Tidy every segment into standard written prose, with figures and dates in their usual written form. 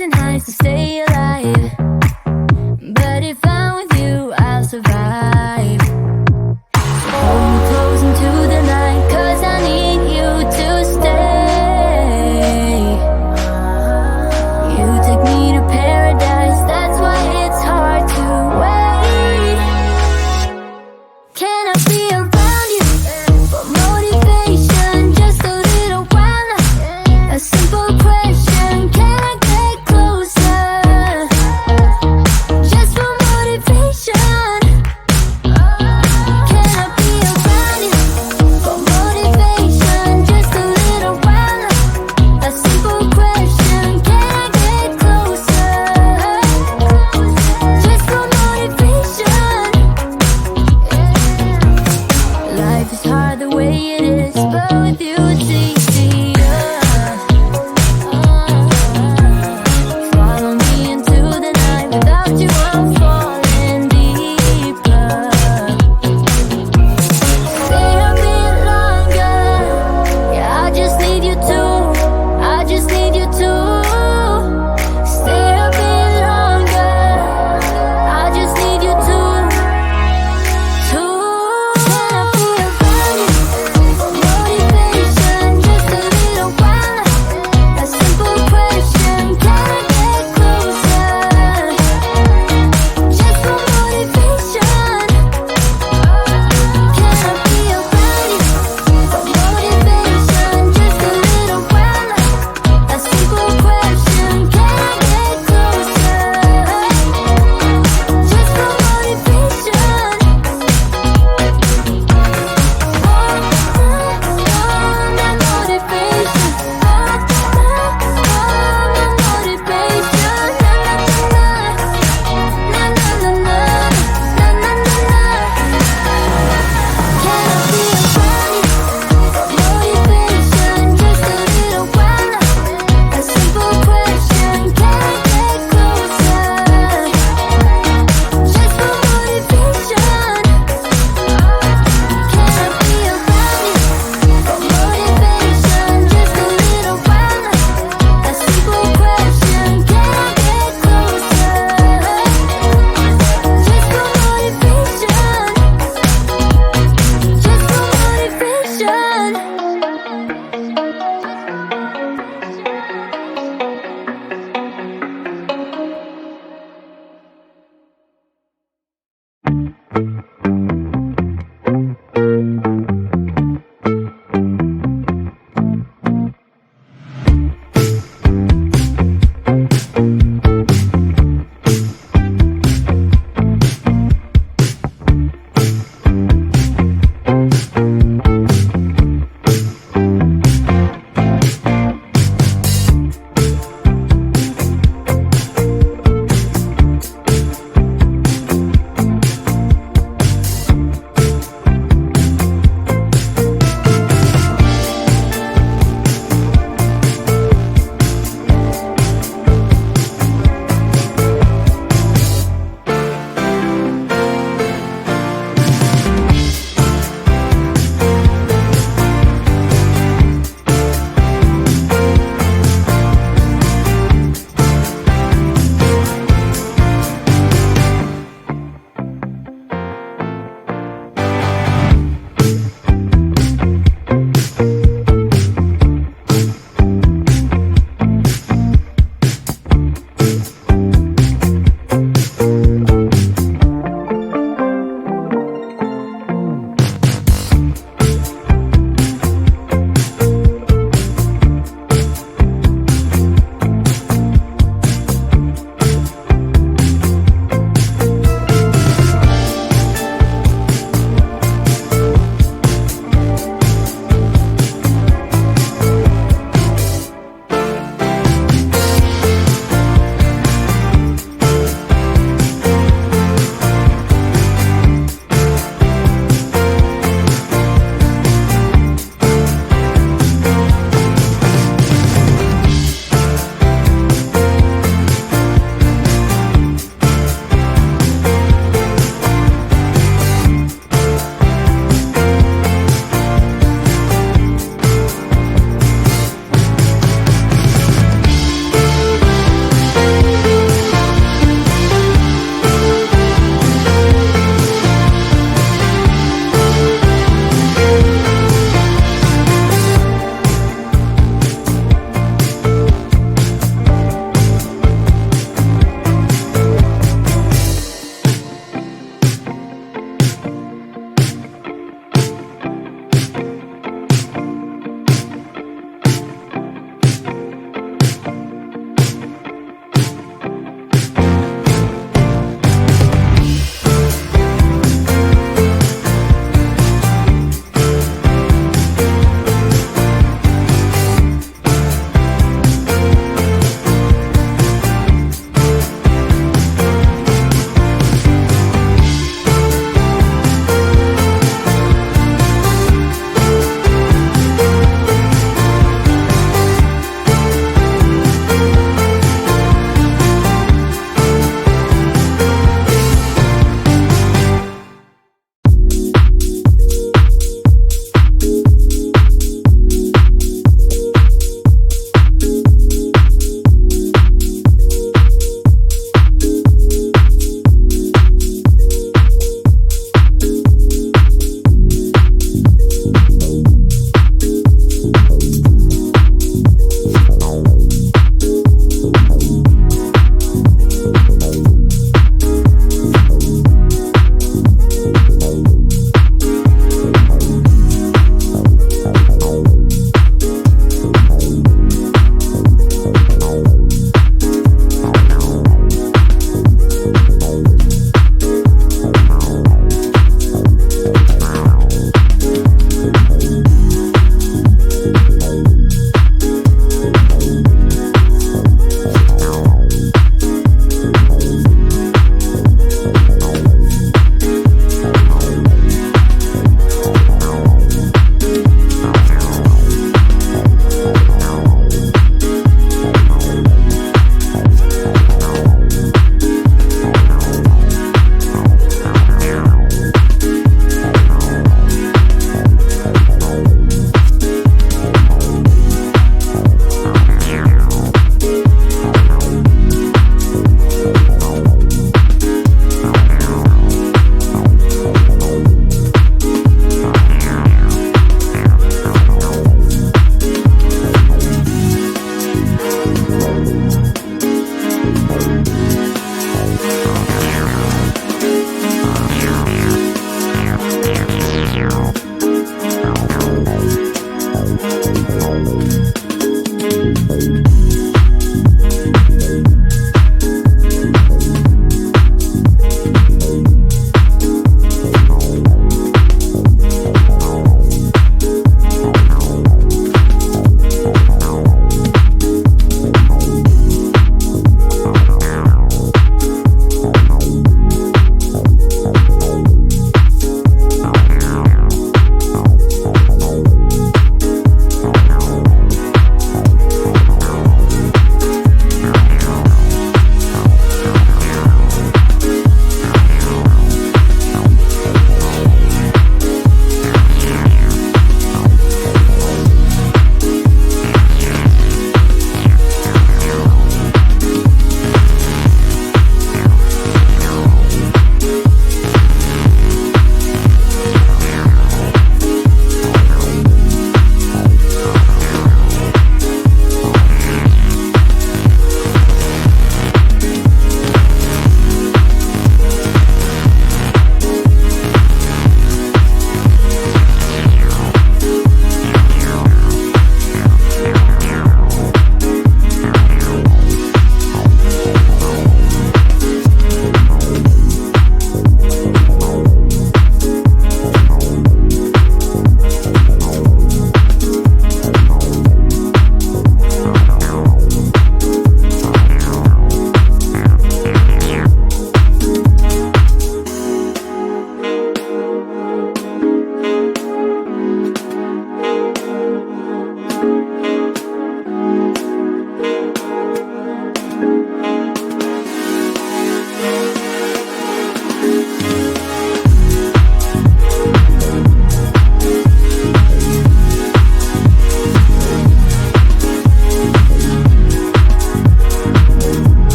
lows and highs to stay alive. But if I'm with you, I'll survive. So hold me close into the night, 'cause I need you to stay. You take me to paradise, that's why it's hard to wait. Can I be around you for motivation? Just a little while now. A simple question, can I get closer?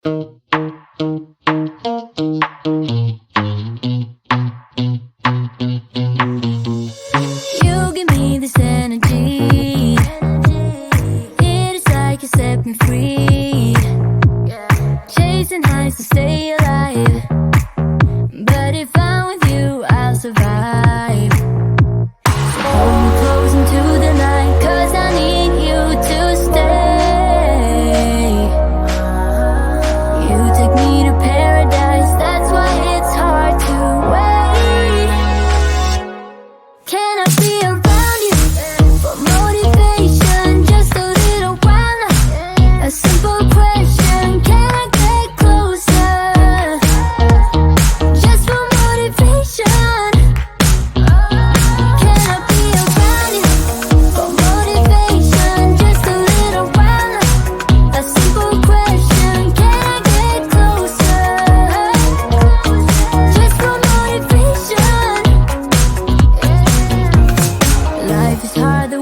You give me this energy. It is like you set me free. Chasing highs to stay alive. But if I'm with you, I'll survive. Hold me close into the night, 'cause I need you to stay. You take me to paradise, that's why it's hard to wait. Can I be around you for motivation? Just a little while now. A simple question, can I get closer? Just for motivation. Can I be around you for motivation? Just a little while now. A simple question, can I get closer? Just for motivation. Life is hard, the